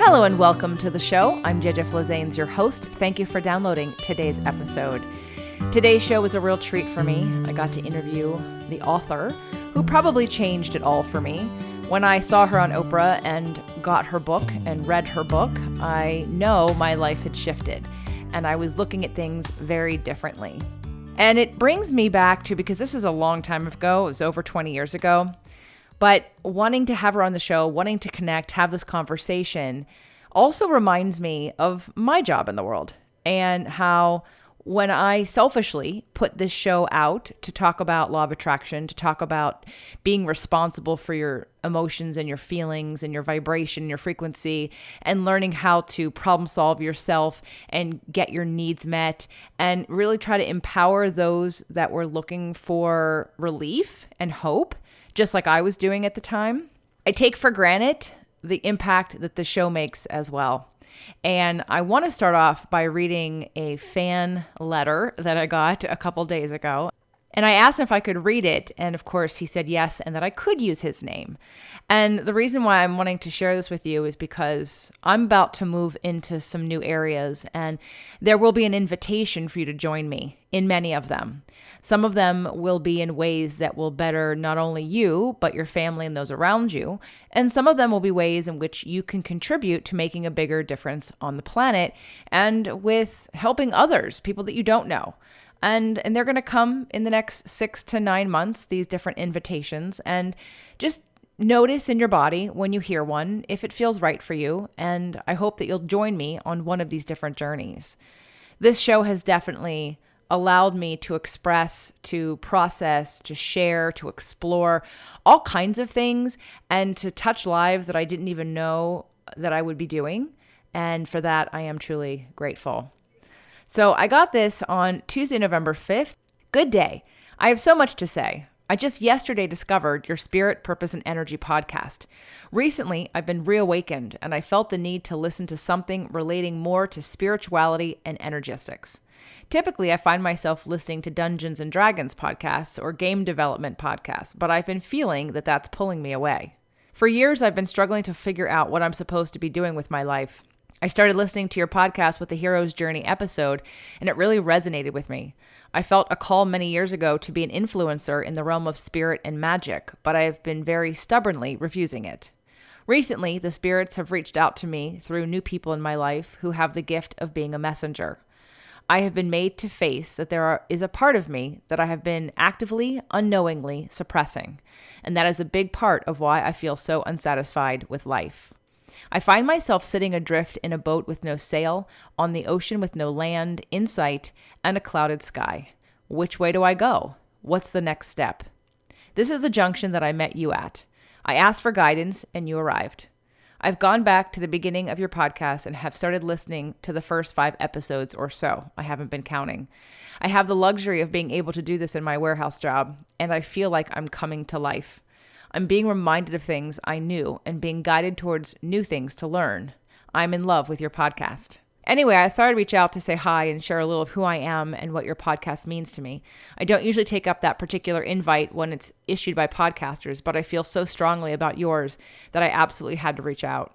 Hello and welcome to the show. I'm JJ Flazanes, your host. Thank you for downloading today's episode. Today's show was a real treat for me. I got to interview the author who probably changed it all for me. When I saw her on Oprah and got her book and read her book, I know my life had shifted and I was looking at things very differently. And it brings me back to, because this is a long time ago, it was over 20 years ago, but wanting to have her on the show, wanting to connect, have this conversation also reminds me of my job in the world and how when I selfishly put this show out to talk about law of attraction, to talk about being responsible for your emotions and your feelings and your vibration, your frequency, and learning how to problem solve yourself and get your needs met and really try to empower those that were looking for relief and hope, just like I was doing at the time, I take for granted the impact that the show makes as well. And I want to start off by reading a fan letter that I got a couple days ago. And I asked him if I could read it. And of course, he said yes, and that I could use his name. And the reason why I'm wanting to share this with you is because I'm about to move into some new areas, and there will be an invitation for you to join me in many of them. Some of them will be in ways that will better not only you, but your family and those around you. And some of them will be ways in which you can contribute to making a bigger difference on the planet and with helping others, people that you don't know. And they're going to come in the next 6 to 9 months, these different invitations, and just notice in your body when you hear one, if it feels right for you. And I hope that you'll join me on one of these different journeys. This show has definitely allowed me to express, to process, to share, to explore all kinds of things and to touch lives that I didn't even know that I would be doing. And for that, I am truly grateful. So I got this on Tuesday, November 5th. Good day. I have so much to say. I just yesterday discovered your Spirit, Purpose, and Energy podcast. Recently, I've been reawakened and I felt the need to listen to something relating more to spirituality and energistics. Typically, I find myself listening to Dungeons and Dragons podcasts or game development podcasts, but I've been feeling that that's pulling me away. For years, I've been struggling to figure out what I'm supposed to be doing with my life. I started listening to your podcast with the Hero's Journey episode, and it really resonated with me. I felt a call many years ago to be an influencer in the realm of spirit and magic, but I have been very stubbornly refusing it. Recently, the spirits have reached out to me through new people in my life who have the gift of being a messenger. I have been made to face that there is a part of me that I have been actively, unknowingly suppressing, and that is a big part of why I feel so unsatisfied with life. I find myself sitting adrift in a boat with no sail, on the ocean with no land in sight, and a clouded sky. Which way do I go? What's the next step? This is the junction that I met you at. I asked for guidance, and you arrived. I've gone back to the beginning of your podcast and have started listening to the first 5 episodes or so. I haven't been counting. I have the luxury of being able to do this in my warehouse job, and I feel like I'm coming to life. I'm being reminded of things I knew and being guided towards new things to learn. I'm in love with your podcast. Anyway, I thought I'd reach out to say hi and share a little of who I am and what your podcast means to me. I don't usually take up that particular invite when it's issued by podcasters, but I feel so strongly about yours that I absolutely had to reach out.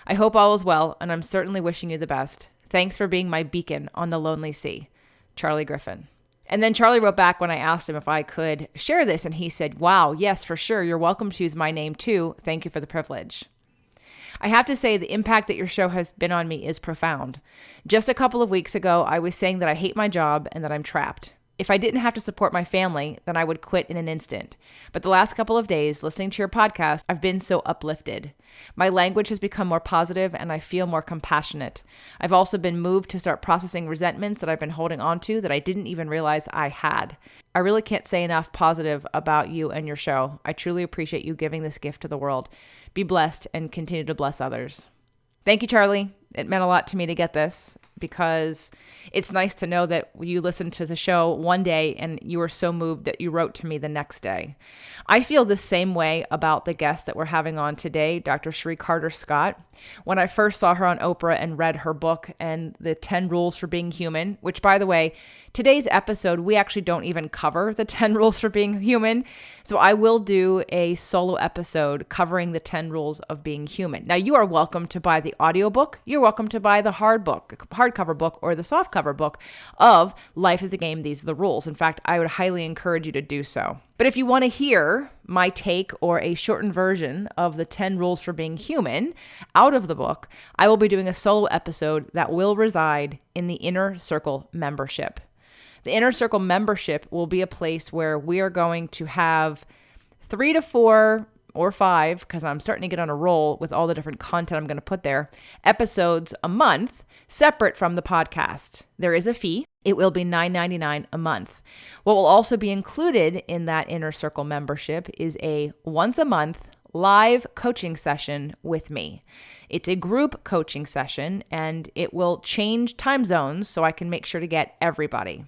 I hope all is well, and I'm certainly wishing you the best. Thanks for being my beacon on the lonely sea. Charlie Griffin. And then Charlie wrote back when I asked him if I could share this, and he said, wow, yes, for sure. You're welcome to use my name too. Thank you for the privilege. I have to say the impact that your show has been on me is profound. Just a couple of weeks ago, I was saying that I hate my job and that I'm trapped. If I didn't have to support my family, then I would quit in an instant. But the last couple of days, listening to your podcast, I've been so uplifted. My language has become more positive and I feel more compassionate. I've also been moved to start processing resentments that I've been holding on to that I didn't even realize I had. I really can't say enough positive about you and your show. I truly appreciate you giving this gift to the world. Be blessed and continue to bless others. Thank you, Charlie. It meant a lot to me to get this. because it's nice to know that you listened to the show one day and you were so moved that you wrote to me the next day. I feel the same way about the guest that we're having on today, Dr. Chérie Carter-Scott. When I first saw her on Oprah and read her book and the 10 rules for being human, which, by the way, today's episode, we actually don't even cover the 10 rules for being human. So I will do a solo episode covering the 10 rules of being human. Now, you are welcome to buy the audiobook. You're welcome to buy the hardcover book or the softcover book of Life is a Game, These Are the Rules. In fact, I would highly encourage you to do so. But if you want to hear my take or a shortened version of the 10 rules for being human out of the book, I will be doing a solo episode that will reside in the Inner Circle membership. The Inner Circle membership will be a place where we are going to have 3 to 4 or 5, because I'm starting to get on a roll with all the different content I'm going to put there, episodes a month separate from the podcast. There is a fee. It will be $9.99 a month. What will also be included in that Inner Circle membership is a once a month live coaching session with me. It's a group coaching session, and it will change time zones so I can make sure to get everybody.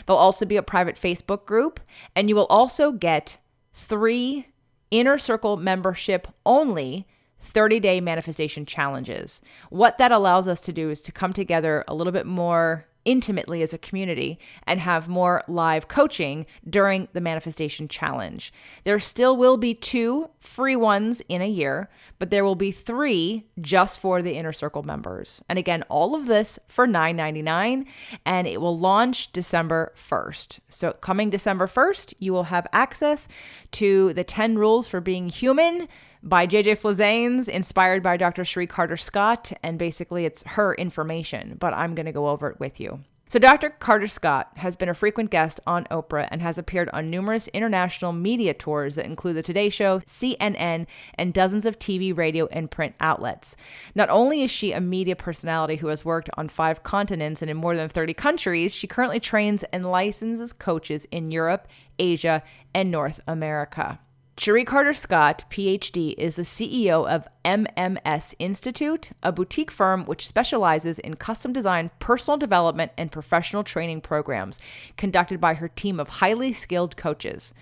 There'll also be a private Facebook group, and you will also get 3 Inner Circle membership only 30-day manifestation challenges. What that allows us to do is to come together a little bit more intimately as a community and have more live coaching during the manifestation challenge. There still will be 2 free ones in a year, but there will be 3 just for the Inner Circle members. And again, all of this for $9.99, and it will launch December 1st. So coming December 1st, you will have access to the 10 rules for being human by JJ Flazanes, inspired by Dr. Chérie Carter-Scott, and basically it's her information, but I'm going to go over it with you. So Dr. Carter-Scott has been a frequent guest on Oprah and has appeared on numerous international media tours that include The Today Show, CNN, and dozens of TV, radio, and print outlets. Not only is she a media personality who has worked on 5 continents and in more than 30 countries, she currently trains and licenses coaches in Europe, Asia, and North America. Chérie Carter-Scott, PhD, is the CEO of MMS Institute, a boutique firm which specializes in custom design, personal development, and professional training programs conducted by her team of highly skilled coaches.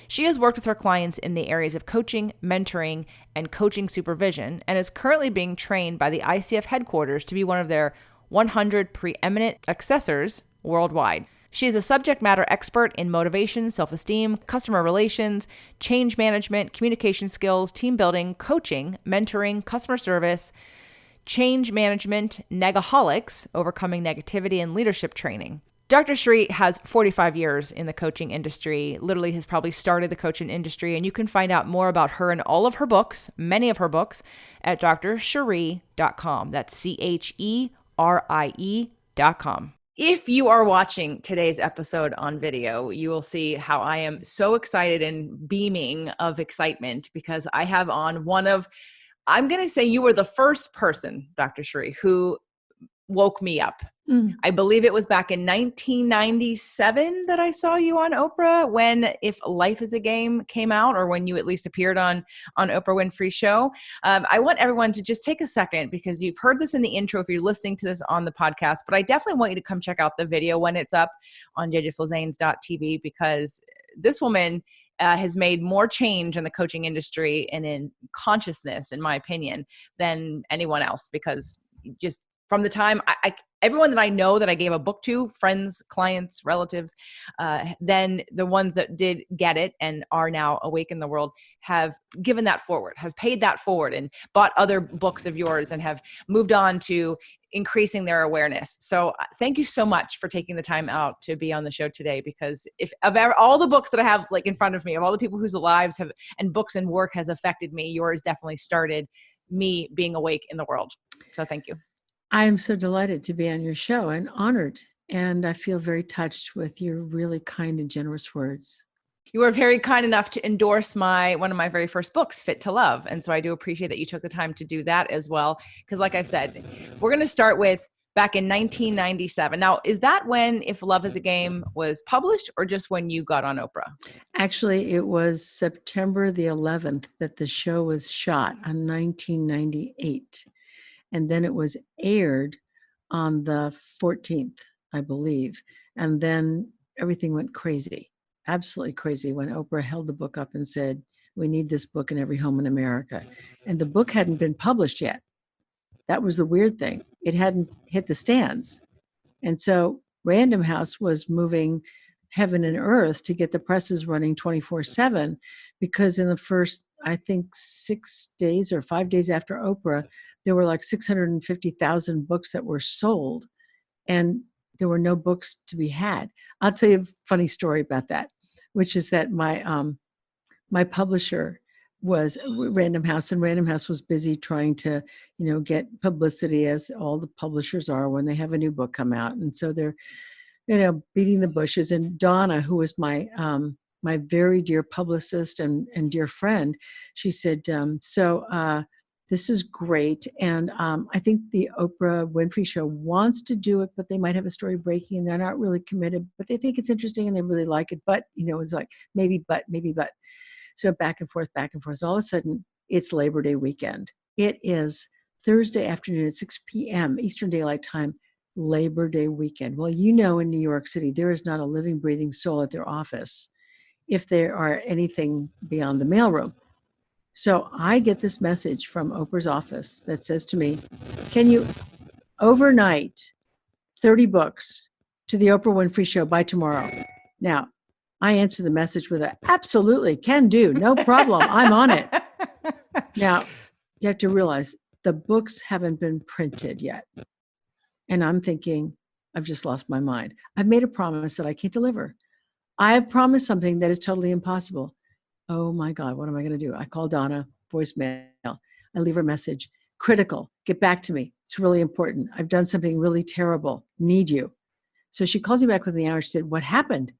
She has worked with her clients in the areas of coaching, mentoring, and coaching supervision, and is currently being trained by the ICF headquarters to be one of their 100 preeminent assessors worldwide. She is a subject matter expert in motivation, self-esteem, customer relations, change management, communication skills, team building, coaching, mentoring, customer service, change management, negaholics, overcoming negativity, and leadership training. Dr. Chérie has 45 years in the coaching industry, literally has probably started the coaching industry, and you can find out more about her and all of her books, many of her books, at drcherie.com. That's CHERIE.com. If you are watching today's episode on video, you will see how I am so excited and beaming of excitement because I have on I'm going to say you were the first person, Dr. Chérie, who woke me up. I believe it was back in 1997 that I saw you on Oprah when If Life is a Game came out, or when you at least appeared on Oprah Winfrey's show. I want everyone to just take a second because you've heard this in the intro if you're listening to this on the podcast, but I definitely want you to come check out the video when it's up on jjflazanes.tv because this woman has made more change in the coaching industry and in consciousness, in my opinion, than anyone else because just from the time everyone that I know that I gave a book to, friends, clients, relatives, then the ones that did get it and are now awake in the world have given that forward, have paid that forward and bought other books of yours and have moved on to increasing their awareness. So thank you so much for taking the time out to be on the show today, because if of all the books that I have like in front of me, of all the people whose lives have and books and work has affected me, yours definitely started me being awake in the world. So thank you. I am so delighted to be on your show and honored. And I feel very touched with your really kind and generous words. You were very kind enough to endorse one of my very first books, Fit to Love. And so I do appreciate that you took the time to do that as well. Because like I've said, we're going to start with back in 1997. Now, is that when If Love is a Game was published or just when you got on Oprah? Actually, it was September the 11th that the show was shot in 1998. And then it was aired on the 14th, I believe. And then everything went crazy, absolutely crazy, when Oprah held the book up and said, we need this book in every home in America. And the book hadn't been published yet. That was the weird thing. It hadn't hit the stands. And so Random House was moving heaven and earth to get the presses running 24/7, because in the first, I think, 6 days or 5 days after Oprah, there were like 650,000 books that were sold, and there were no books to be had. I'll tell you a funny story about that, which is that my publisher was Random House, and Random House was busy trying to, get publicity, as all the publishers are when they have a new book come out. And so they're, beating the bushes. And Donna, who was my very dear publicist and dear friend, she said, this is great. And I think the Oprah Winfrey Show wants to do it, but they might have a story breaking and they're not really committed, but they think it's interesting and they really like it. But, it's like maybe, but. So back and forth. And all of a sudden, it's Labor Day weekend. It is Thursday afternoon at 6 p.m. Eastern Daylight Time, Labor Day weekend. Well, in New York City, there is not a living, breathing soul at their office if there are anything beyond the mailroom. So I get this message from Oprah's office that says to me, can you overnight 30 books to the Oprah Winfrey Show by tomorrow? Now, I answer the message with a absolutely, can do, no problem, I'm on it. Now, you have to realize the books haven't been printed yet. And I'm thinking, I've just lost my mind. I've made a promise that I can't deliver. I have promised something that is totally impossible. Oh my God, what am I going to do? I call Donna, voicemail. I leave her a message. Critical, get back to me. It's really important. I've done something really terrible. Need you. So she calls me back within the hour. She said, what happened?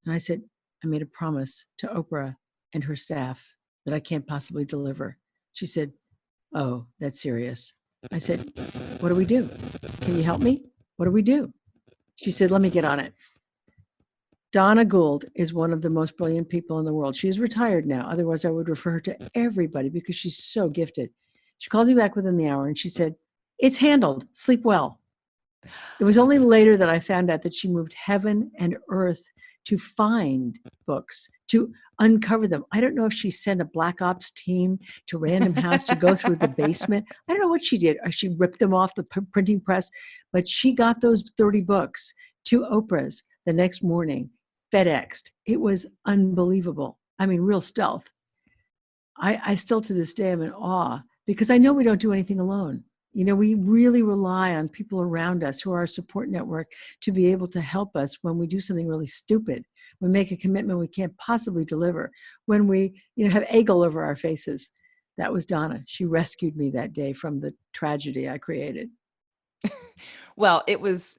And I said, I made a promise to Oprah and her staff that I can't possibly deliver. She said, oh, that's serious. I said, what do we do? Can you help me? What do we do? She said, let me get on it. Donna Gould is one of the most brilliant people in the world. She's retired now. Otherwise, I would refer her to everybody because she's so gifted. She calls me back within the hour and she said, it's handled. Sleep well. It was only later that I found out that she moved heaven and earth to find books, to uncover them. I don't know if she sent a Black Ops team to Random House to go through the basement. I don't know what she did. Or she ripped them off the printing press, but she got those 30 books to Oprah's the next morning, FedExed. It was unbelievable. I mean, real stealth. I still to this day am in awe because I know we don't do anything alone. We really rely on people around us who are our support network to be able to help us when we do something really stupid. We make a commitment we can't possibly deliver. When we, have egg all over our faces. That was Donna. She rescued me that day from the tragedy I created. Well, it was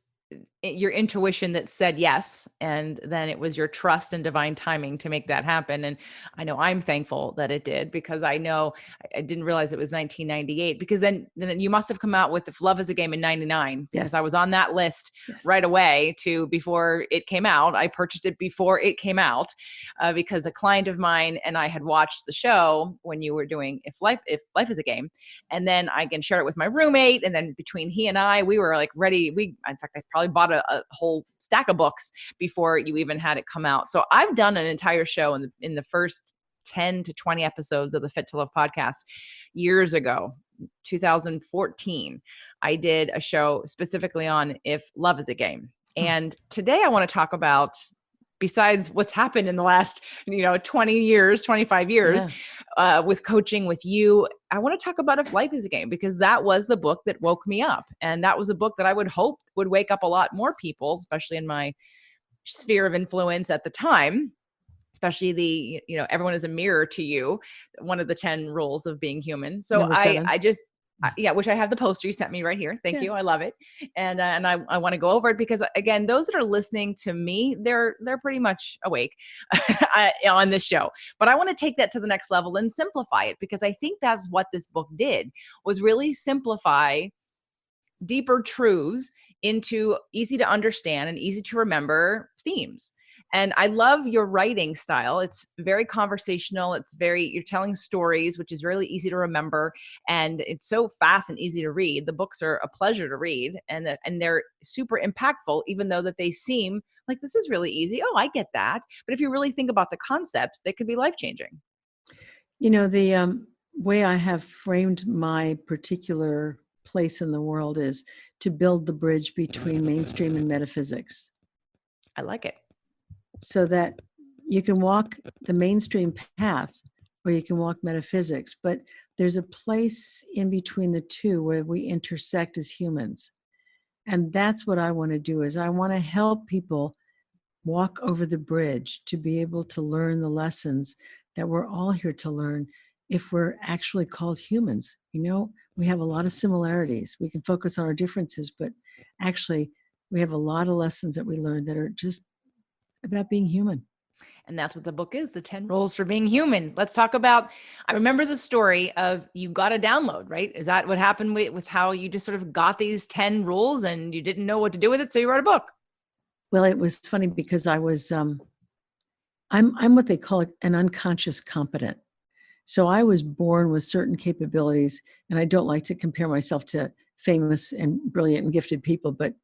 your intuition that said yes, and then it was your trust and divine timing to make that happen. And I know I'm thankful that it did, because I know I didn't realize it was 1998, because then you must have come out with If Love Is a Game in 99, because Yes. I was on that list Yes. right away before it came out. I purchased it before it came out because a client of mine and I had watched the show when you were doing If Life Is a Game. And then I again shared it with my roommate. And then between he and I, we were like ready. In fact, I probably bought a whole stack of books before you even had it come out. So I've done an entire show in the first 10 to 20 episodes of the Fit to Love podcast years ago, 2014. I did a show specifically on If Love Is a Game. And today I want to talk about, besides what's happened in the last, 20 years, 25 years, with coaching with you, I want to talk about If Life Is a Game, because that was the book that woke me up. And that was a book that I would hope would wake up a lot more people, especially in my sphere of influence at the time, especially everyone is a mirror to you, one of the 10 rules of being human. So which I have the poster you sent me right here. Thank you. I love it. And I want to go over it because, again, those that are listening to me, they're pretty much awake on this show. But I want to take that to the next level and simplify it, because I think that's what this book did, was really simplify deeper truths into easy to understand and easy to remember themes. And I love your writing style. It's very conversational. You're telling stories, which is really easy to remember. And it's so fast and easy to read. The books are a pleasure to read, and they're super impactful, even though that they seem like this is really easy. Oh, I get that. But if you really think about the concepts, they could be life-changing. The way I have framed my particular place in the world is to build the bridge between mainstream and metaphysics I like it. so that you can walk the mainstream path or you can walk metaphysics, but there's a place in between the two where we intersect as humans. And that's what I want to do is I want to help people walk over the bridge to be able to learn the lessons that we're all here to learn if we're actually called humans. We have a lot of similarities. We can focus on our differences, but actually we have a lot of lessons that we learn that are just about being human. And that's what the book is, The 10 Rules for Being Human. Let's talk about, I remember the story of you got a download, right? Is that what happened with how you just sort of got these 10 rules and you didn't know what to do with it, so you wrote a book? Well, it was funny because I was, I'm what they call an unconscious competent. So I was born with certain capabilities, and I don't like to compare myself to famous and brilliant and gifted people, but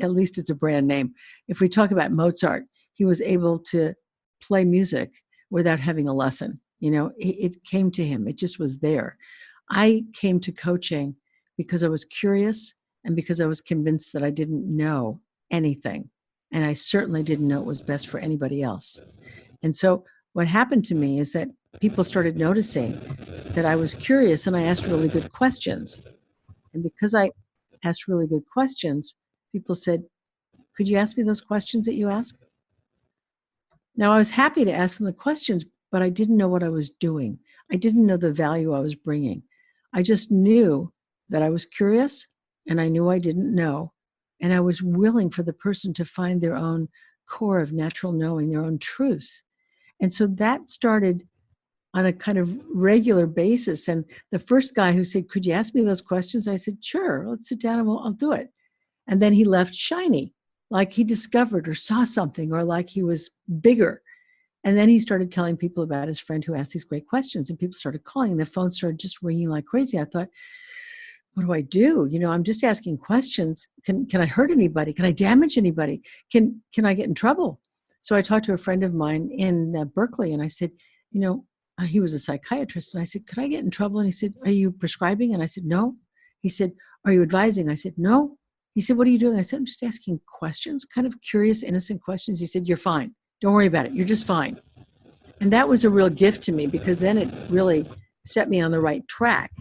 at least it's a brand name. If we talk about Mozart, he was able to play music without having a lesson. It came to him. It just was there. I came to coaching because I was curious and because I was convinced that I didn't know anything. And I certainly didn't know it was best for anybody else. And so what happened to me is that people started noticing that I was curious and I asked really good questions. And because I asked really good questions, people said, could you ask me those questions that you ask? Now, I was happy to ask them the questions, but I didn't know what I was doing. I didn't know the value I was bringing. I just knew that I was curious and I knew I didn't know. And I was willing for the person to find their own core of natural knowing, their own truth. And so that started on a kind of regular basis. And the first guy who said, could you ask me those questions? I said, sure, let's sit down and I'll do it. And then he left shiny, like he discovered or saw something or like he was bigger. And then he started telling people about his friend who asked these great questions, and people started calling and the phone started just ringing like crazy. I thought, what do I do? I'm just asking questions. Can I hurt anybody? Can I damage anybody? Can I get in trouble? So I talked to a friend of mine in Berkeley, and I said, he was a psychiatrist. And I said, could I get in trouble? And he said, are you prescribing? And I said, no. He said, are you advising? I said, no. He said, what are you doing? I said, I'm just asking questions, kind of curious, innocent questions. He said, you're fine. Don't worry about it. You're just fine. And that was a real gift to me because then it really set me on the right track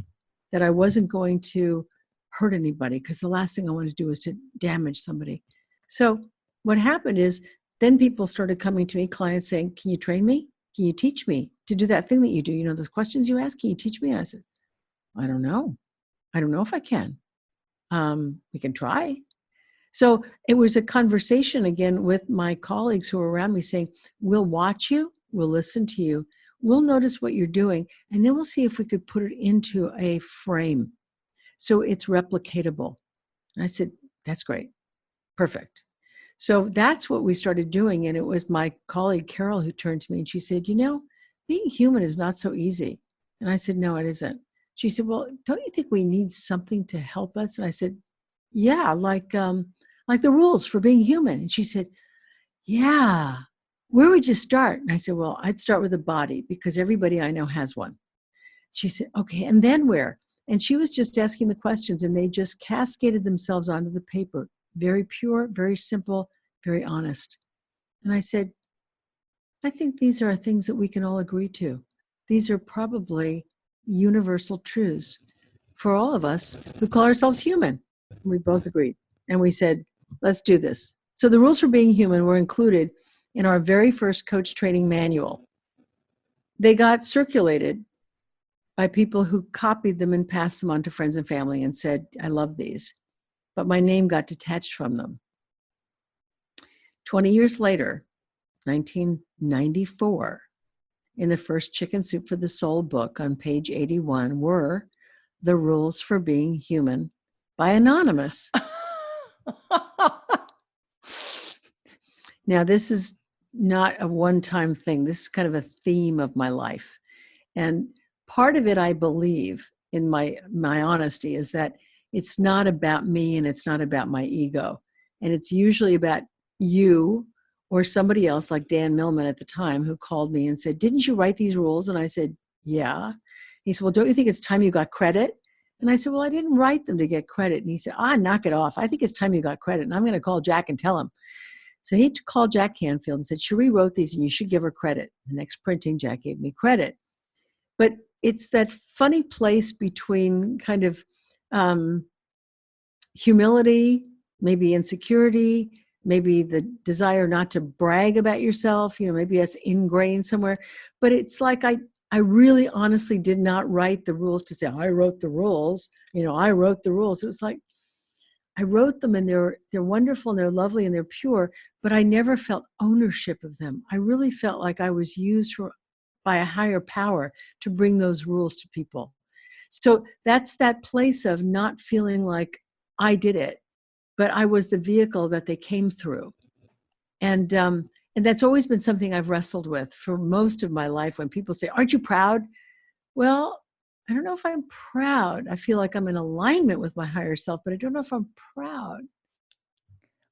that I wasn't going to hurt anybody because the last thing I wanted to do was to damage somebody. So what happened is then people started coming to me, clients saying, can you train me? Can you teach me to do that thing that you do? Those questions you ask, can you teach me? And I said, I don't know. I don't know if I can. We can try. So it was a conversation again with my colleagues who were around me saying, we'll watch you, we'll listen to you, we'll notice what you're doing, and then we'll see if we could put it into a frame so it's replicatable. And I said, that's great. Perfect. So that's what we started doing. And it was my colleague, Carol, who turned to me and she said, being human is not so easy. And I said, no, it isn't. She said, well, don't you think we need something to help us? And I said, yeah, like the rules for being human. And she said, yeah, where would you start? And I said, well, I'd start with the body because everybody I know has one. She said, okay, and then where? And she was just asking the questions and they just cascaded themselves onto the paper. Very pure, very simple, very honest. And I said, I think these are things that we can all agree to. These are probably universal truths for all of us who call ourselves human. We both agreed. And we said, let's do this. So the rules for being human were included in our very first coach training manual. They got circulated by people who copied them and passed them on to friends and family and said, I love these. But my name got detached from them. 20 years later, 1994, in the first Chicken Soup for the Soul book on page 81 were the rules for being human by Anonymous. Now, this is not a one-time thing. This is kind of a theme of my life. And part of it, I believe, in my honesty, is that it's not about me and it's not about my ego. And it's usually about you or somebody else like Dan Millman at the time, who called me and said, "Didn't you write these rules?" And I said, "Yeah." He said, "Well, don't you think it's time you got credit?" And I said, "Well, I didn't write them to get credit." And he said, "Knock it off. I think it's time you got credit. And I'm going to call Jack and tell him." So he called Jack Canfield and said, "Chérie wrote these and you should give her credit." The next printing, Jack gave me credit. But it's that funny place between kind of humility, maybe insecurity, maybe the desire not to brag about yourself, maybe that's ingrained somewhere. But it's like I really honestly did not write the rules to say, "I wrote the rules, I wrote the rules." It was like, I wrote them and they're wonderful and they're lovely and they're pure, but I never felt ownership of them. I really felt like I was used by a higher power to bring those rules to people. So that's that place of not feeling like I did it, but I was the vehicle that they came through. And that's always been something I've wrestled with for most of my life. When people say, "Aren't you proud?" Well, I don't know if I'm proud. I feel like I'm in alignment with my higher self, but I don't know if I'm proud.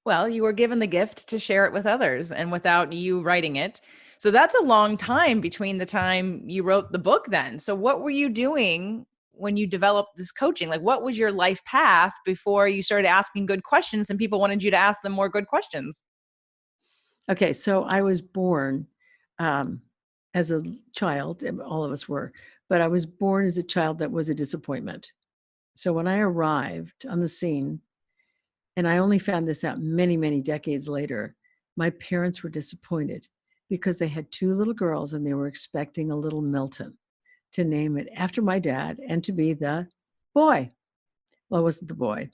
Well, you were given the gift to share it with others and without you writing it. So that's a long time between the time you wrote the book then. So what were you doing when you developed this coaching? Like, what was your life path before you started asking good questions and people wanted you to ask them more good questions? Okay, so I was born as a child, and all of us were, but I was born as a child that was a disappointment. So when I arrived on the scene, and I only found this out many, many decades later, my parents were disappointed because they had two little girls and they were expecting a little Milton to name it after my dad and to be the boy. Well, I wasn't the boy.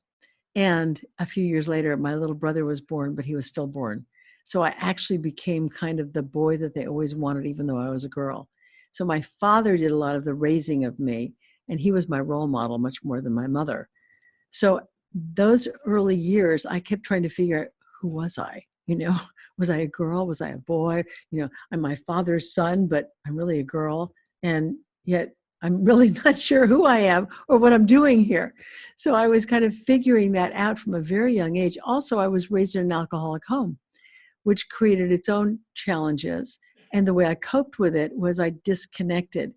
And a few years later, my little brother was born, but he was stillborn. So I actually became kind of the boy that they always wanted, even though I was a girl. So my father did a lot of the raising of me, and he was my role model much more than my mother. So those early years, I kept trying to figure out, who was I? Was I a girl? Was I a boy? I'm my father's son, but I'm really a girl. And yet I'm really not sure who I am or what I'm doing here. So I was kind of figuring that out from a very young age. Also, I was raised in an alcoholic home, which created its own challenges. And the way I coped with it was I disconnected.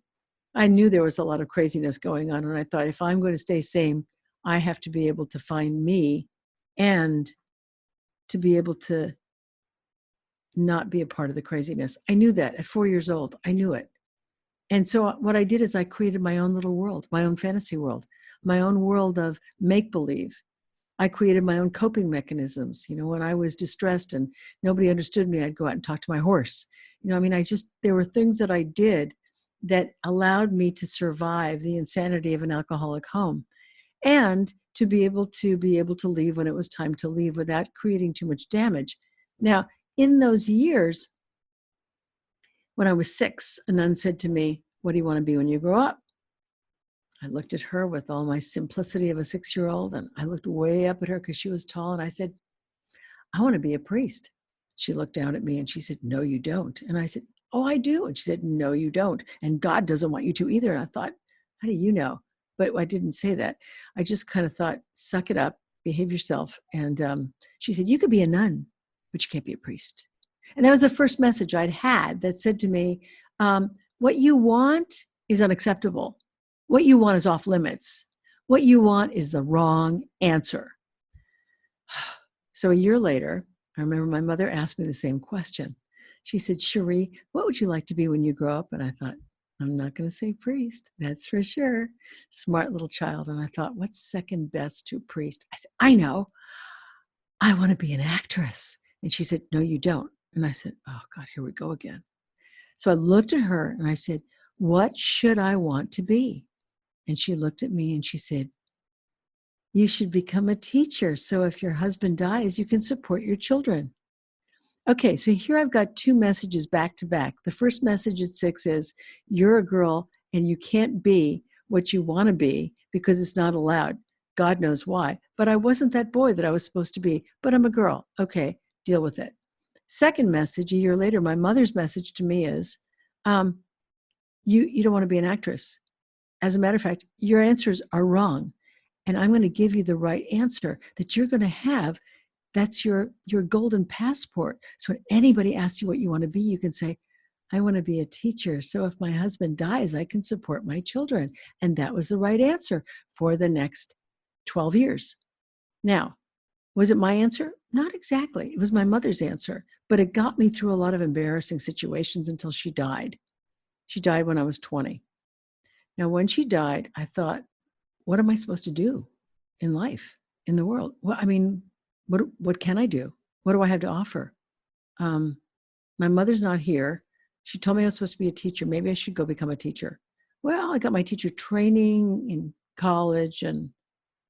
I knew there was a lot of craziness going on. And I thought, if I'm going to stay sane, I have to be able to find me and to be able to not be a part of the craziness. I knew that at 4 years old. I knew it. And so what I did is I created my own little world, my own fantasy world, my own world of make-believe. I created my own coping mechanisms. When I was distressed and nobody understood me, I'd go out and talk to my horse. There were things that I did that allowed me to survive the insanity of an alcoholic home and to be able to leave when it was time to leave without creating too much damage. Now, in those years, when I was 6, a nun said to me, "What do you want to be when you grow up?" I looked at her with all my simplicity of a 6-year-old, and I looked way up at her because she was tall, and I said, "I want to be a priest." She looked down at me and she said, "No, you don't." And I said, "Oh, I do." And she said, "No, you don't. And God doesn't want you to either." And I thought, how do you know? But I didn't say that. I just kind of thought, suck it up, behave yourself. And she said, "You could be a nun, but you can't be a priest." And that was the first message I'd had that said to me, what you want is unacceptable. What you want is off limits. What you want is the wrong answer. So a year later, I remember my mother asked me the same question. She said, "Chérie, what would you like to be when you grow up?" And I thought, I'm not going to say priest, that's for sure. Smart little child. And I thought, what's second best to priest? I said, I know. I want to be an actress. And she said, "No, you don't." And I said, oh God, here we go again. So I looked at her and I said, "What should I want to be?" And she looked at me and she said, "You should become a teacher. So if your husband dies, you can support your children." Okay, so here I've got 2 messages back to back. The first message at 6 is, you're a girl and you can't be what you want to be because it's not allowed. God knows why. But I wasn't that boy that I was supposed to be, but I'm a girl. Okay, deal with it. Second message, a year later, my mother's message to me is, you don't want to be an actress. As a matter of fact, your answers are wrong. And I'm going to give you the right answer that you're going to have. That's your golden passport. So when anybody asks you what you want to be, you can say, I want to be a teacher. So if my husband dies, I can support my children. And that was the right answer for the next 12 years. Now, was it my answer? Not exactly. It was my mother's answer, but it got me through a lot of embarrassing situations until she died. She died when I was 20. Now, when she died, I thought, what am I supposed to do in life, in the world? Well, I mean, what can I do? What do I have to offer? My mother's not here. She told me I was supposed to be a teacher. Maybe I should go become a teacher. Well, I got my teacher training in college, and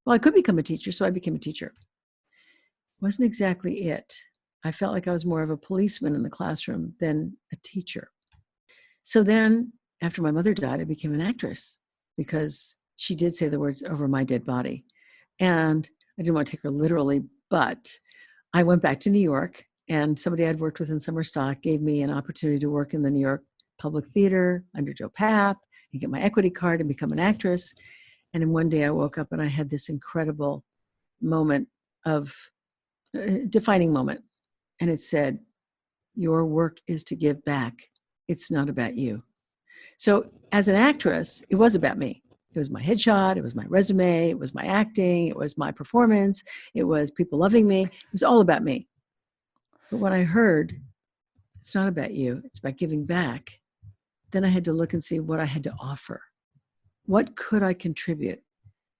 well, I could become a teacher, so I became a teacher. Wasn't exactly it. I felt like I was more of a policeman in the classroom than a teacher. So then, after my mother died, I became an actress because she did say the words over my dead body. And I didn't want to take her literally, but I went back to New York, and somebody I'd worked with in summer stock gave me an opportunity to work in the New York Public Theater under Joe Papp and get my equity card and become an actress. And then one day I woke up and I had this incredible moment of defining moment. And it said, your work is to give back. It's not about you. So as an actress, it was about me. It was my headshot. It was my resume. It was my acting. It was my performance. It was people loving me. It was all about me. But when I heard, it's not about you, it's about giving back, then I had to look and see what I had to offer. What could I contribute?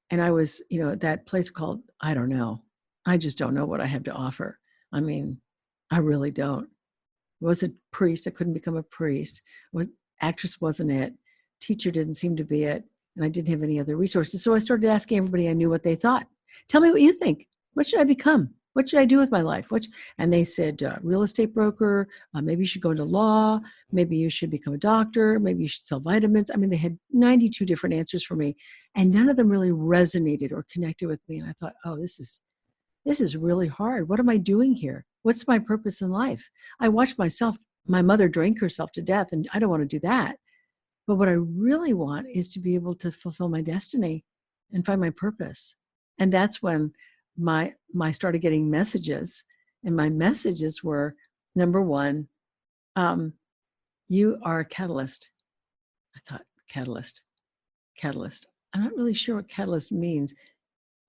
And I was, at that place called, I don't know. I just don't know what I have to offer. I mean, I really don't. I wasn't a priest. I couldn't become a priest. Actress wasn't it. Teacher didn't seem to be it. And I didn't have any other resources. So I started asking everybody I knew what they thought. Tell me what you think. What should I become? What should I do with my life? And they said, real estate broker. Maybe you should go into law. Maybe you should become a doctor. Maybe you should sell vitamins. I mean, they had 92 different answers for me. And none of them really resonated or connected with me. And I thought, oh, this is really hard. What am I doing here? What's my purpose in life? I watched my mother drank herself to death, and I don't want to do that. But what I really want is to be able to fulfill my destiny and find my purpose. And that's when I started getting messages, and my messages were, number one, you are a catalyst. I thought, catalyst. I'm not really sure what catalyst means.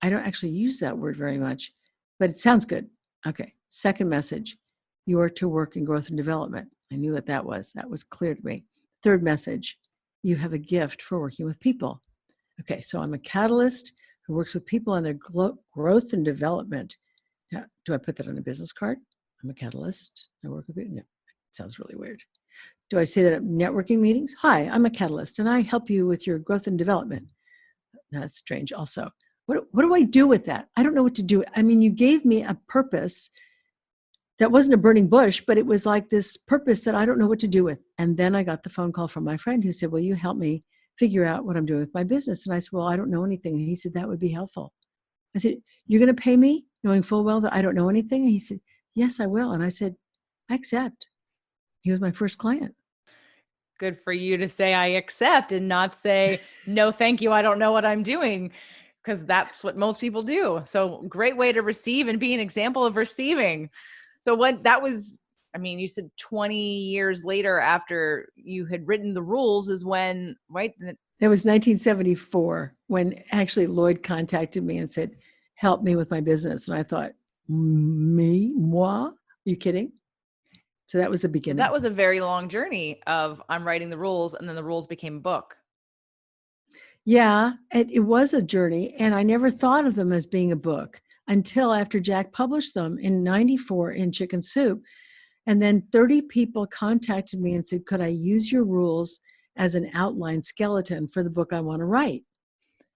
I don't actually use that word very much, but it sounds good. Okay. Second message, you are to work in growth and development. I knew what that was. That was clear to me. Third message, you have a gift for working with people. Okay, so I'm a catalyst who works with people on their growth and development. Now, do I put that on a business card? I'm a catalyst. I work with people. No, sounds really weird. Do I say that at networking meetings? Hi, I'm a catalyst, and I help you with your growth and development. That's strange also. What do I do with that? I don't know what to do. I mean, you gave me a purpose that wasn't a burning bush, but it was like this purpose that I don't know what to do with. And then I got the phone call from my friend who said, will you help me figure out what I'm doing with my business? And I said, well, I don't know anything. And he said, that would be helpful. I said, you're going to pay me knowing full well that I don't know anything? And he said, yes, I will. And I said, I accept. He was my first client. Good for you to say I accept and not say, no, thank you. I don't know what I'm doing, because that's what most people do. So great way to receive and be an example of receiving. So when that was, I mean, you said 20 years later after you had written the rules is when, right? It was 1974 when actually Lloyd contacted me and said, help me with my business. And I thought, moi? Are you kidding? So that was the beginning. That was a very long journey of I'm writing the rules, and then the rules became a book. Yeah, it was a journey. And I never thought of them as being a book until after Jack published them in 94 in Chicken Soup. And then 30 people contacted me and said, could I use your rules as an outline skeleton for the book I want to write?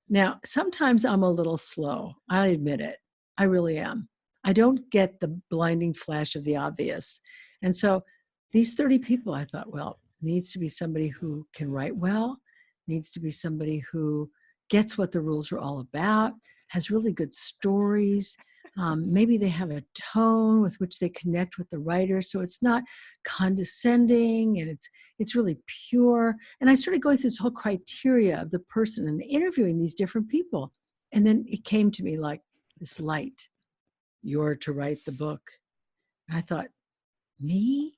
Now, sometimes I'm a little slow. I admit it. I really am. I don't get the blinding flash of the obvious. And so these 30 people, I thought, well, needs to be somebody who can write well, needs to be somebody who gets what the rules are all about, has really good stories, Maybe they have a tone with which they connect with the writer. So it's not condescending, and it's really pure. And I started going through this whole criteria of the person and interviewing these different people. And then it came to me like this light. You're to write the book. And I thought, me?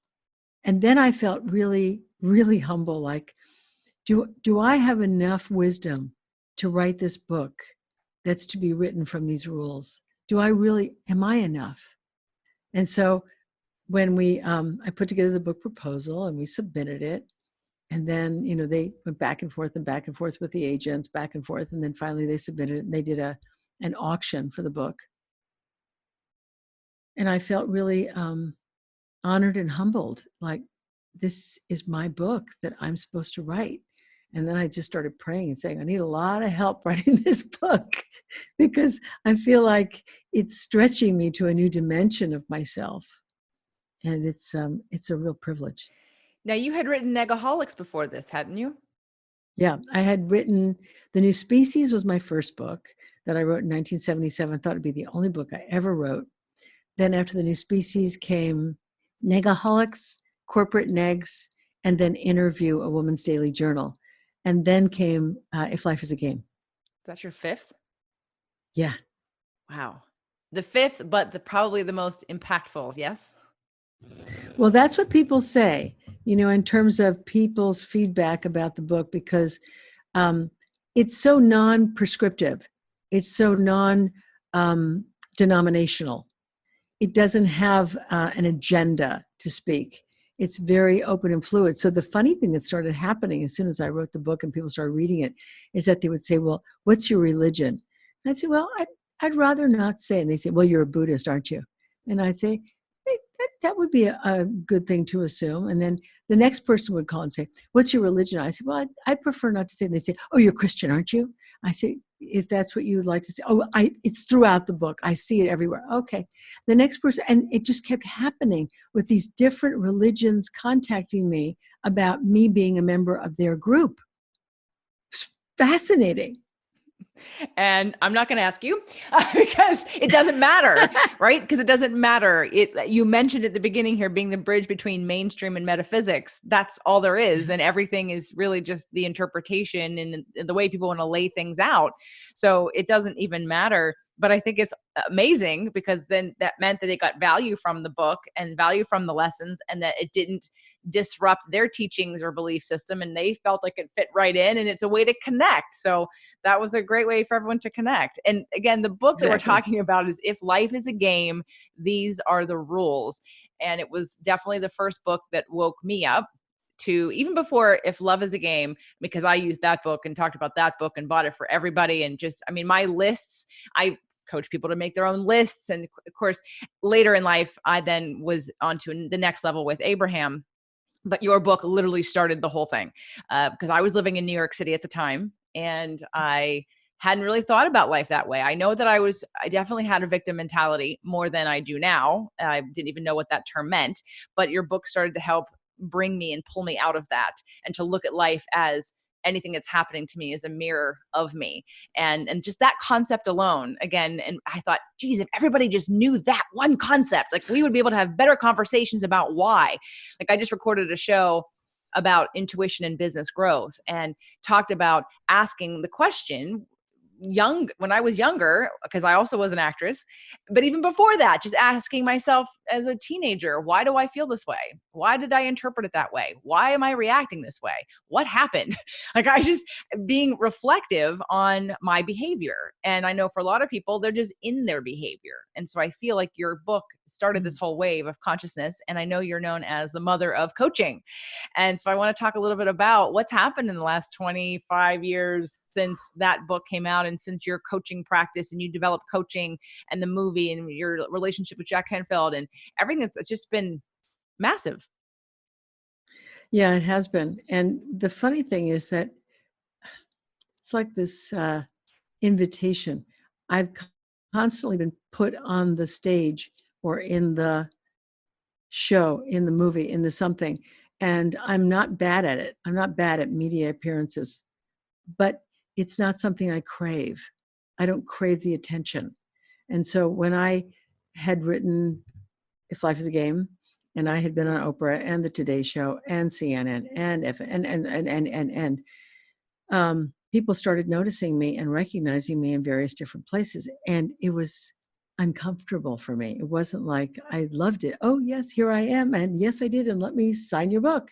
And then I felt really, really humble. Like, do I have enough wisdom to write this book that's to be written from these rules? Am I enough? And so when I put together the book proposal and we submitted it, and then, they went back and forth with the agents, back and forth. And then finally they submitted it, and they did an auction for the book. And I felt really honored and humbled, like, this is my book that I'm supposed to write. And then I just started praying and saying, I need a lot of help writing this book, because I feel like it's stretching me to a new dimension of myself. And it's a real privilege. Now, you had written Negaholics before this, hadn't you? Yeah, I had written The New Species was my first book that I wrote in 1977. I thought it'd be the only book I ever wrote. Then after The New Species came Negaholics, Corporate Negs, and then Interview, A Woman's Daily Journal. And then came If Life is a Game. That's your fifth? Yeah. Wow. The fifth, but probably the most impactful, yes? Well, that's what people say, in terms of people's feedback about the book, because it's so non-prescriptive. It's so non-denominational. It doesn't have an agenda to speak. It's very open and fluid. So the funny thing that started happening as soon as I wrote the book and people started reading it is that they would say, well, what's your religion? And I'd say, well, I'd rather not say. And they say, well, you're a Buddhist, aren't you? And I'd say, hey, that would be a good thing to assume. And then the next person would call and say, what's your religion? I say, well, I'd prefer not to say. And they say, oh, you're Christian, aren't you? I say, if that's what you would like to say. Oh, it's throughout the book. I see it everywhere. Okay. The next person, and it just kept happening with these different religions contacting me about me being a member of their group. It's fascinating. And I'm not going to ask you because it doesn't matter, right? Because it doesn't matter. You mentioned at the beginning here being the bridge between mainstream and metaphysics. That's all there is. And everything is really just the interpretation and the way people want to lay things out. So it doesn't even matter. But I think it's amazing because then that meant that they got value from the book and value from the lessons, and that it didn't disrupt their teachings or belief system, and they felt like it fit right in, and it's a way to connect. So that was a great way for everyone to connect. And again, the book that we're talking about is If Life is a Game, These Are the Rules. And it was definitely the first book that woke me up to, even before If Love is a Game, because I used that book and talked about that book and bought it for everybody. And just, my lists, I coach people to make their own lists. And of course, later in life, I then was on to the next level with Abraham. But your book literally started the whole thing because I was living in New York City at the time, and I hadn't really thought about life that way. I know that I definitely had a victim mentality more than I do now. I didn't even know what that term meant, but your book started to help bring me and pull me out of that, and to look at life as anything that's happening to me is a mirror of me. And just that concept alone, again, and I thought, geez, if everybody just knew that one concept, like we would be able to have better conversations about why. Like I just recorded a show about intuition and business growth and talked about asking the question when I was younger, because I also was an actress, but even before that, just asking myself as a teenager, why do I feel this way? Why did I interpret it that way? Why am I reacting this way? What happened? Like I just being reflective on my behavior. And I know for a lot of people, they're just in their behavior. And so I feel like your book started this whole wave of consciousness. And I know you're known as the mother of coaching. And so I want to talk a little bit about what's happened in the last 25 years since that book came out, and since your coaching practice and you developed coaching and the movie and your relationship with Jack Canfield and everything. It's just been massive. Yeah, it has been. And the funny thing is that it's like this invitation. I've constantly been put on the stage or in the show, in the movie, in the something, and I'm not bad at it. I'm not bad at media appearances, but it's not something I crave. I don't crave the attention. And so when I had written If Life is a Game, and I had been on Oprah and the Today Show and CNN and people started noticing me and recognizing me in various different places. And it was uncomfortable for me. It wasn't like I loved it. Oh, yes, here I am. And yes, I did. And let me sign your book.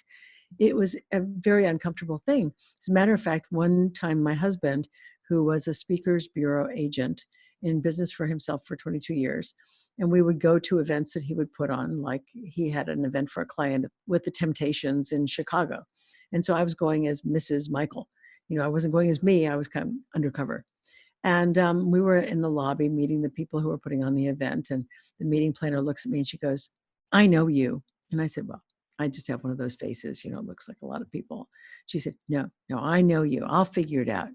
It was a very uncomfortable thing. As a matter of fact, one time my husband, who was a speakers bureau agent in business for himself for 22 years, and we would go to events that he would put on, like he had an event for a client with the Temptations in Chicago. And so I was going as Mrs. Michael. I wasn't going as me. I was kind of undercover. And we were in the lobby meeting the people who were putting on the event. And the meeting planner looks at me and she goes, "I know you." And I said, "Well, I just have one of those faces, it looks like a lot of people." She said, no, I know you. I'll figure it out.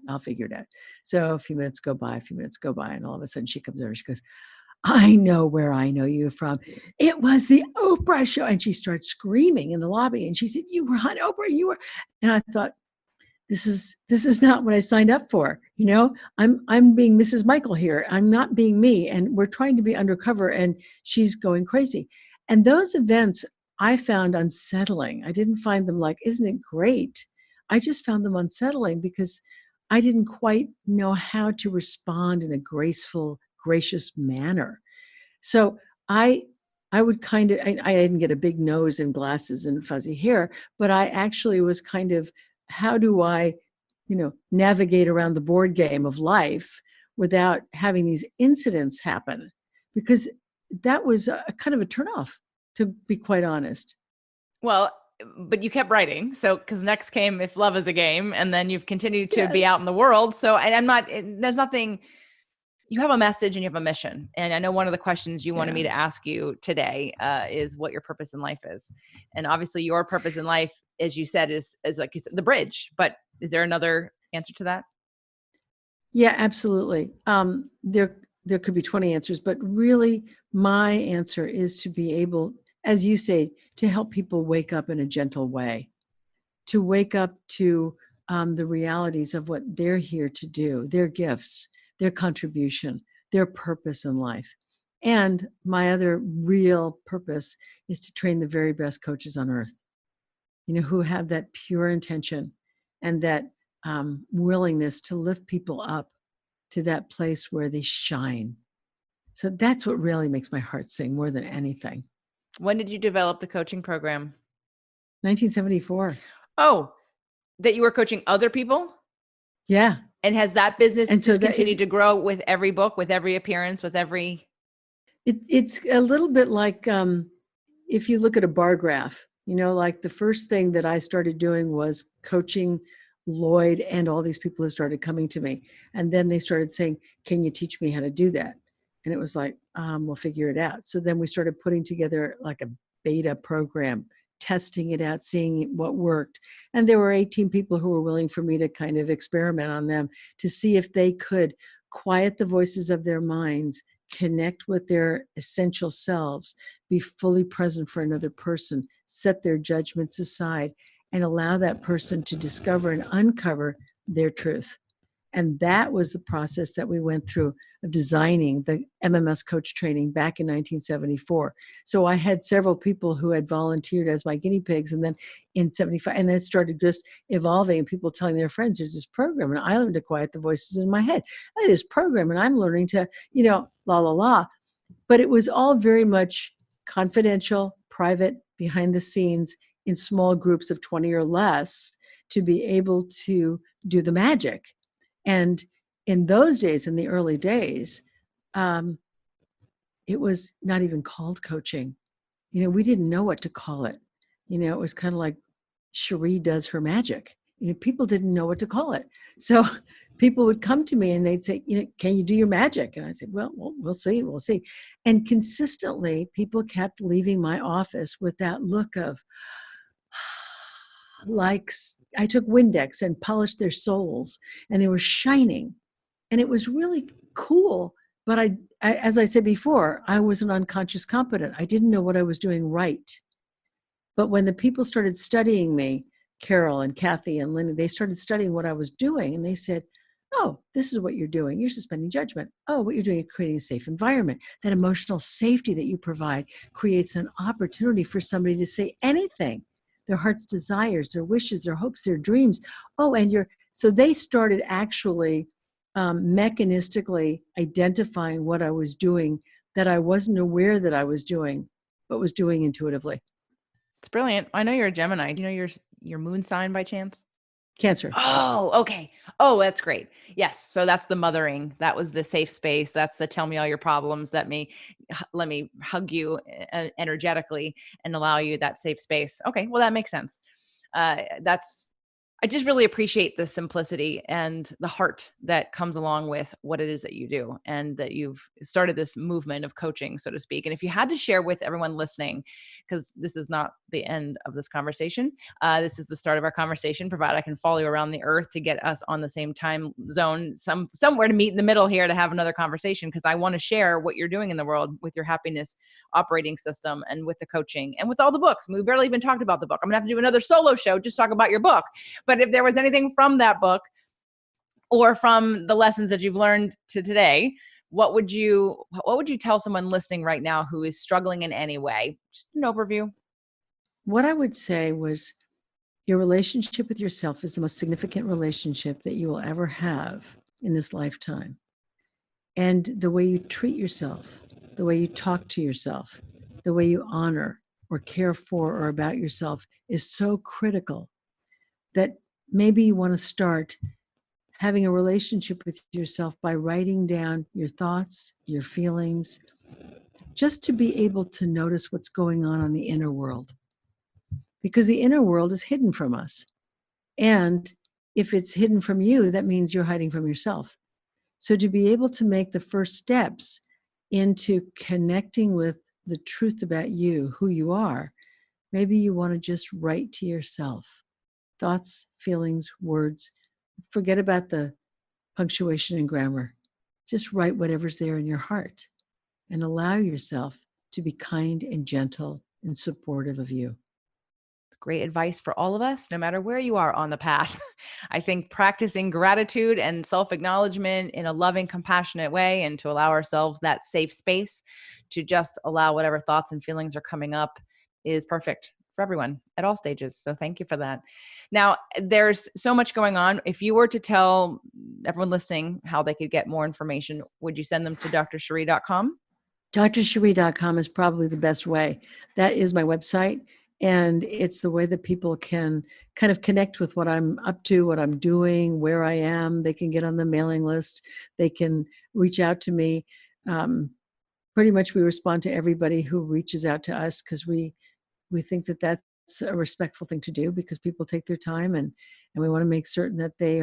So a few minutes go by, and all of a sudden she comes over, she goes, "I know where I know you from. It was the Oprah show." And she starts screaming in the lobby. And she said, "You were on Oprah, you were." And I thought, this is not what I signed up for. I'm being Mrs. Michael here. I'm not being me. And we're trying to be undercover, and she's going crazy. And those events I found unsettling. I didn't find them like, "Isn't it great?" I just found them unsettling because I didn't quite know how to respond in a graceful, gracious manner. So I would kind of, I didn't get a big nose and glasses and fuzzy hair, but I actually was kind of, how do I, navigate around the board game of life without having these incidents happen? Because that was a kind of a turnoff, to be quite honest. Well, but you kept writing. So, because next came If Love is a Game, and then you've continued to be out in the world. So, and there's nothing, you have a message and you have a mission. And I know one of the questions you wanted me to ask you today is what your purpose in life is. And obviously your purpose in life, as you said, is like you said, the bridge. But is there another answer to that? Yeah, absolutely. There could be 20 answers, but really my answer is to be able, as you say, to help people wake up in a gentle way, to wake up to the realities of what they're here to do, their gifts, their contribution, their purpose in life. And my other real purpose is to train the very best coaches on earth, who have that pure intention and that willingness to lift people up to that place where they shine. So that's what really makes my heart sing more than anything. When did you develop the coaching program? 1974. Oh, that you were coaching other people? Yeah. And has that business just continued to grow with every book, with every appearance, with every... It's a little bit like if you look at a bar graph, like the first thing that I started doing was coaching Lloyd and all these people who started coming to me. And then they started saying, "Can you teach me how to do that?" And it was like, we'll figure it out. So then we started putting together like a beta program, testing it out, seeing what worked. And there were 18 people who were willing for me to kind of experiment on them to see if they could quiet the voices of their minds, connect with their essential selves, be fully present for another person, set their judgments aside, and allow that person to discover and uncover their truth. And that was the process that we went through of designing the MMS coach training back in 1974. So I had several people who had volunteered as my guinea pigs. And then in 75, and then it started just evolving, and people telling their friends, "There's this program." And I learned to quiet the voices in my head. This program, and I'm learning to, la, la, la. But it was all very much confidential, private, behind the scenes, in small groups of 20 or less, to be able to do the magic. And in those days, in the early days, it was not even called coaching. We didn't know what to call it. It was kind of like Chérie does her magic. People didn't know what to call it. So people would come to me and they'd say, "Can you do your magic?" And I said, well, we'll see. And consistently, people kept leaving my office with that look of, like, I took Windex and polished their souls, and they were shining. And it was really cool. But I, as I said before, I was an unconscious competent. I didn't know what I was doing right. But when the people started studying me, Carol and Kathy and Linda, they started studying what I was doing, and they said, oh, this is what you're doing. You're suspending judgment. Oh, what you're doing is creating a safe environment. That emotional safety that you provide creates an opportunity for somebody to say anything, their heart's desires, their wishes, their hopes, their dreams. Oh, and so they started actually mechanistically identifying what I was doing that I wasn't aware that I was doing, but was doing intuitively. It's brilliant. I know you're a Gemini. Do you know your moon sign by chance? Cancer. Oh, okay. Oh, that's great. Yes. So that's the mothering. That was the safe space. That's the tell me all your problems. Let me hug you energetically and allow you that safe space. Okay. Well, that makes sense. I just really appreciate the simplicity and the heart that comes along with what it is that you do, and that you've started this movement of coaching, so to speak. And if you had to share with everyone listening, because this is not the end of this conversation, this is the start of our conversation, provided I can follow you around the earth to get us on the same time zone, somewhere to meet in the middle here to have another conversation, because I want to share what you're doing in the world with your happiness operating system and with the coaching and with all the books. We barely even talked about the book. I'm gonna have to do another solo show, just talk about your book. But if there was anything from that book or from the lessons that you've learned to today, what would you tell someone listening right now who is struggling in any way? Just an overview. What I would say was, your relationship with yourself is the most significant relationship that you will ever have in this lifetime. And the way you treat yourself, the way you talk to yourself, the way you honor or care for or about yourself is so critical that maybe you want to start having a relationship with yourself by writing down your thoughts, your feelings, just to be able to notice what's going on the inner world. Because the inner world is hidden from us. And if it's hidden from you, that means you're hiding from yourself. So to be able to make the first steps into connecting with the truth about you, who you are, maybe you want to just write to yourself. Thoughts, feelings, words. Forget about the punctuation and grammar. Just write whatever's there in your heart and allow yourself to be kind and gentle and supportive of you. Great advice for all of us, no matter where you are on the path. I think practicing gratitude and self-acknowledgement in a loving, compassionate way, and to allow ourselves that safe space to just allow whatever thoughts and feelings are coming up is perfect for everyone at all stages. So thank you for that. Now, there's so much going on. If you were to tell everyone listening how they could get more information, would you send them to drcherie.com? drcherie.com is probably the best way. That is my website. And it's the way that people can kind of connect with what I'm up to, what I'm doing, where I am. They can get on the mailing list. They can reach out to me. Pretty much we respond to everybody who reaches out to us, because we think that that's a respectful thing to do, because people take their time, and we want to make certain that they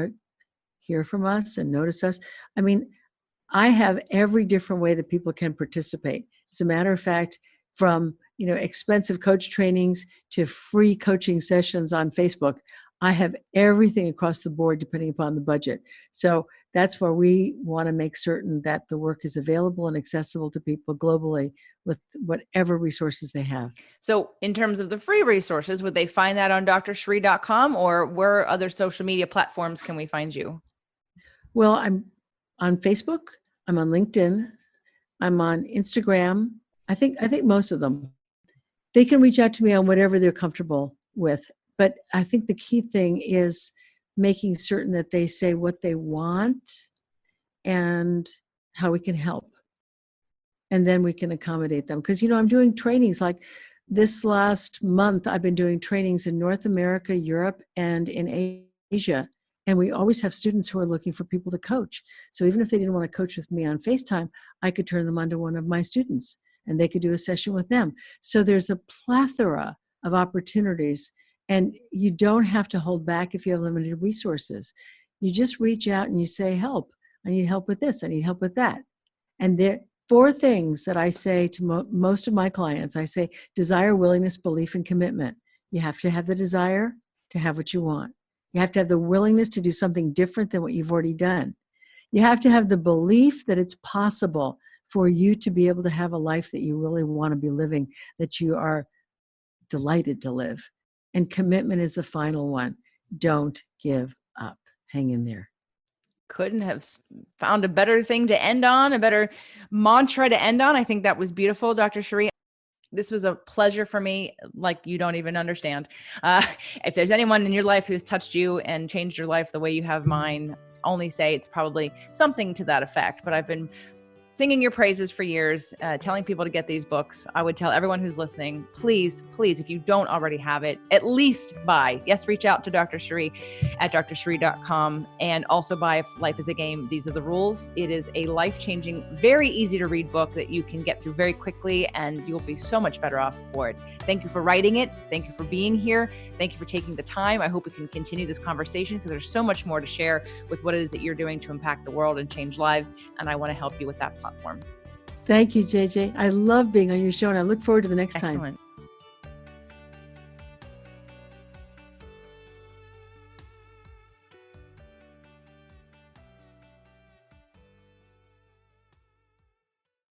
hear from us and notice us. I mean, I have every different way that people can participate. As a matter of fact, from expensive coach trainings to free coaching sessions on Facebook, I have everything across the board depending upon the budget. So that's where we want to make certain that the work is available and accessible to people globally with whatever resources they have. So in terms of the free resources, would they find that on drcherie.com, or where other social media platforms can we find you? Well, I'm on Facebook. I'm on LinkedIn. I'm on Instagram. I think most of them. They can reach out to me on whatever they're comfortable with. But I think the key thing is making certain that they say what they want and how we can help. And then we can accommodate them. Because, I'm doing trainings like this last month. I've been doing trainings in North America, Europe, and in Asia. And we always have students who are looking for people to coach. So even if they didn't want to coach with me on FaceTime, I could turn them onto one of my students, and they could do a session with them. So there's a plethora of opportunities, and you don't have to hold back if you have limited resources. You just reach out and you say, help. I need help with this. I need help with that. And there are 4 things that I say to most of my clients. I say, desire, willingness, belief, and commitment. You have to have the desire to have what you want. You have to have the willingness to do something different than what you've already done. You have to have the belief that it's possible for you to be able to have a life that you really want to be living, that you are delighted to live. And commitment is the final one. Don't give up. Hang in there. couldn't have found a better thing to end on, a better mantra to end on. I think that was beautiful, Dr. Chérie. This was a pleasure for me, like you don't even understand. If there's anyone in your life who's touched you and changed your life the way you have mine, only say it's probably something to that effect. But I've been singing your praises for years, telling people to get these books. I would tell everyone who's listening, please, if you don't already have it, at least buy. Yes, reach out to Dr. Chérie at drchérie.com, and also buy If Life is a Game, These Are the Rules. It is a life-changing, very easy to read book that you can get through very quickly, and you'll be so much better off for it. Thank you for writing it. Thank you for being here. Thank you for taking the time. I hope we can continue this conversation because there's so much more to share with what it is that you're doing to impact the world and change lives. And I want to help you with that platform. Thank you, JJ. I love being on your show, and I look forward to the next time. Excellent.